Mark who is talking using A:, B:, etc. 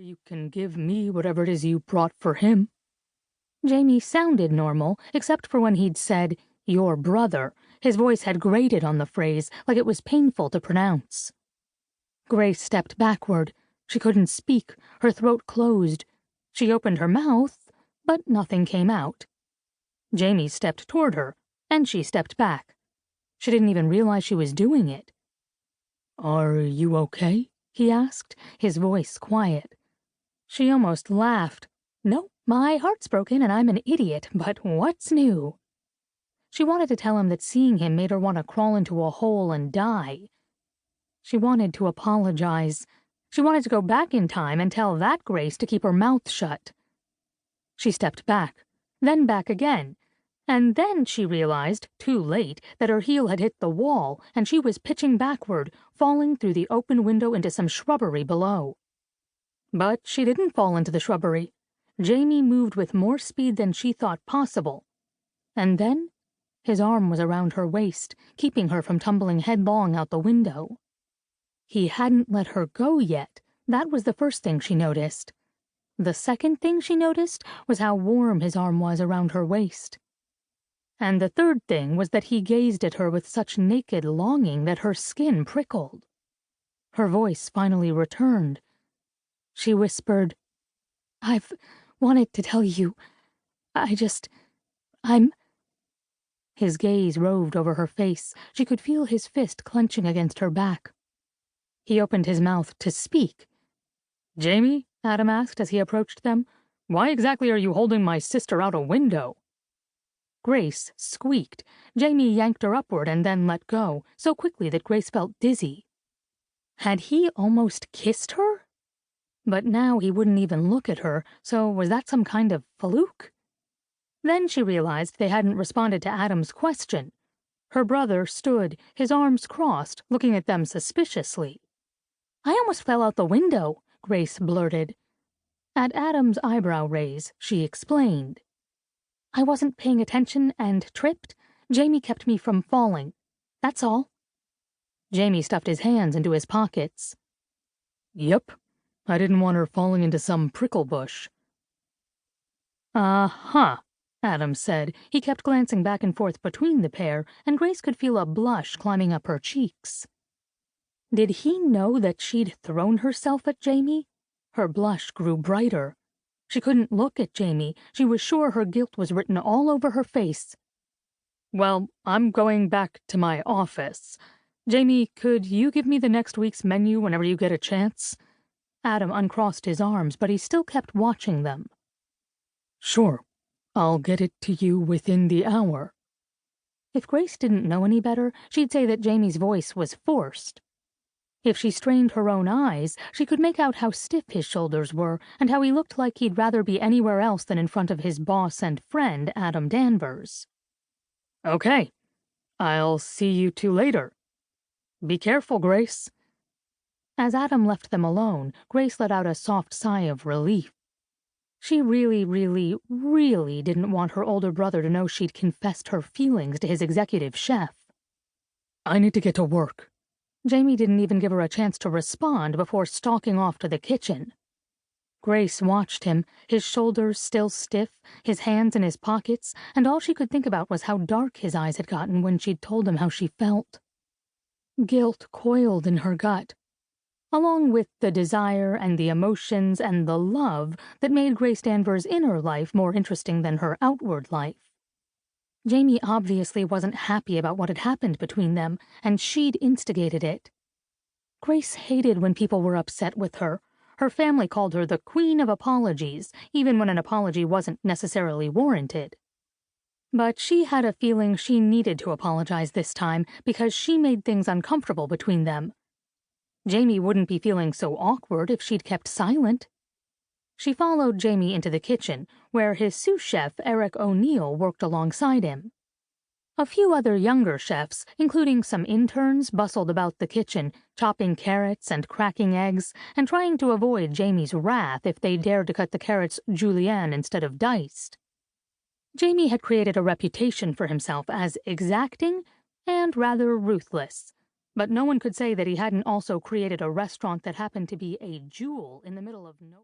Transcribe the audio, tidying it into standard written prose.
A: you can give me whatever it is you brought for him." Jaime sounded normal, except for when he'd said, "your brother." His voice had grated on the phrase, like it was painful to pronounce. Grace stepped backward. She couldn't speak. Her throat closed. She opened her mouth, but nothing came out. Jaime stepped toward her, and she stepped back. She didn't even realize she was doing it. "Are you okay?" he asked, his voice quiet. She almost laughed. "No, my heart's broken and I'm an idiot, but what's new?" She wanted to tell him that seeing him made her want to crawl into a hole and die. She wanted to apologize. She wanted to go back in time and tell that Grace to keep her mouth shut. She stepped back, then back again, and then she realized, too late, that her heel had hit the wall and she was pitching backward, falling through the open window into some shrubbery below. But she didn't fall into the shrubbery. Jaime moved with more speed than she thought possible. And then his arm was around her waist, keeping her from tumbling headlong out the window. He hadn't let her go yet. That was the first thing she noticed. The second thing she noticed was how warm his arm was around her waist. And the third thing was that he gazed at her with such naked longing that her skin prickled. Her voice finally returned. She whispered, "I've wanted to tell you. I'm..." His gaze roved over her face. She could feel his fist clenching against her back. He opened his mouth to speak. "Jaime," Adam asked as he approached them, "why exactly are you holding my sister out a window?" Grace squeaked. Jaime yanked her upward and then let go, so quickly that Grace felt dizzy. Had he almost kissed her? But now he wouldn't even look at her, so was that some kind of fluke? Then she realized they hadn't responded to Adam's question. Her brother stood, his arms crossed, looking at them suspiciously. "I almost fell out the window," Grace blurted. At Adam's eyebrow raise, she explained. "I wasn't paying attention and tripped. Jaime kept me from falling. That's all." Jaime stuffed his hands into his pockets. "Yep. I didn't want her falling into some prickle bush." "Uh-huh," Adam said. He kept glancing back and forth between the pair, and Grace could feel a blush climbing up her cheeks. Did he know that she'd thrown herself at Jaime? Her blush grew brighter. She couldn't look at Jaime. She was sure her guilt was written all over her face. "Well, I'm going back to my office. Jaime, could you give me the next week's menu whenever you get a chance?" Adam uncrossed his arms, but he still kept watching them. "Sure. I'll get it to you within the hour." If Grace didn't know any better, she'd say that Jaime's voice was forced. If she strained her own eyes, she could make out how stiff his shoulders were and how he looked like he'd rather be anywhere else than in front of his boss and friend, Adam Danvers. "Okay. I'll see you two later. Be careful, Grace." As Adam left them alone, Grace let out a soft sigh of relief. She really, really, really didn't want her older brother to know she'd confessed her feelings to his executive chef. "I need to get to work." Jaime didn't even give her a chance to respond before stalking off to the kitchen. Grace watched him, his shoulders still stiff, his hands in his pockets, and all she could think about was how dark his eyes had gotten when she'd told him how she felt. Guilt coiled in her gut, along with the desire and the emotions and the love that made Grace Danvers' inner life more interesting than her outward life. Jaime obviously wasn't happy about what had happened between them, and she'd instigated it. Grace hated when people were upset with her. Her family called her the Queen of Apologies, even when an apology wasn't necessarily warranted. But she had a feeling she needed to apologize this time because she made things uncomfortable between them. Jaime wouldn't be feeling so awkward if she'd kept silent. She followed Jaime into the kitchen, where his sous chef, Eric O'Neill, worked alongside him. A few other younger chefs, including some interns, bustled about the kitchen, chopping carrots and cracking eggs, and trying to avoid Jaime's wrath if they dared to cut the carrots julienne instead of diced. Jaime had created a reputation for himself as exacting and rather ruthless, but no one could say that he hadn't also created a restaurant that happened to be a jewel in the middle of nowhere.